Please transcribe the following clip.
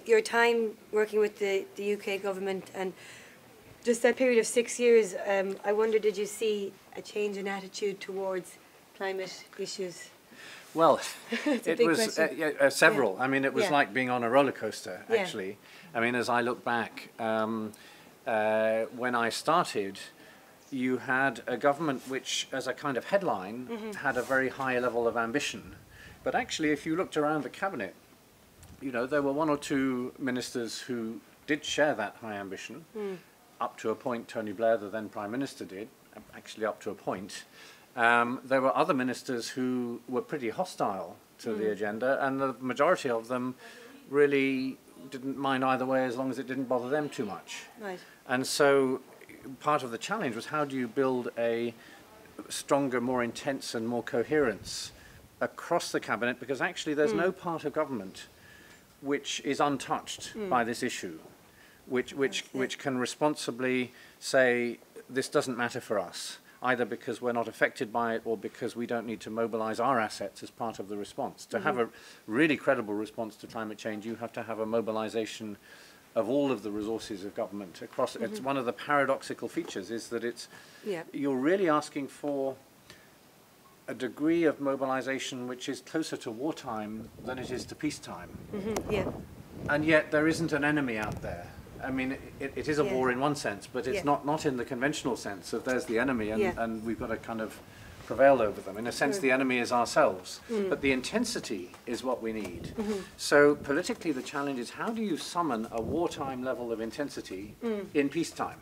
your time working with the UK government and just that period of 6 years, I wonder, did you see a change in attitude towards climate issues? Well, it was several. Yeah. I mean, it was like being on a roller coaster, actually. Yeah. I mean, as I look back, when I started, you had a government which, as a kind of headline, had a very high level of ambition. But actually, if you looked around the cabinet, you know, there were one or two ministers who did share that high ambition. Up to a point. Tony Blair, the then Prime Minister, did, actually up to a point. There were other ministers who were pretty hostile to the agenda, and the majority of them really didn't mind either way as long as it didn't bother them too much. Right. And so part of the challenge was, how do you build a stronger, more intense and more coherence across the cabinet, because actually there's no part of government which is untouched by this issue, which can responsibly say, this doesn't matter for us, either because we're not affected by it or because we don't need to mobilize our assets as part of the response. To have a really credible response to climate change, you have to have a mobilization of all of the resources of government across. It's one of the paradoxical features, is that it's you're really asking for a degree of mobilization which is closer to wartime than it is to peacetime. And yet there isn't an enemy out there. I mean, it is a war in one sense, but it's not in the conventional sense of there's the enemy and we've got to kind of prevail over them. In a sense, the enemy is ourselves, but the intensity is what we need. So politically, the challenge is, how do you summon a wartime level of intensity in peacetime?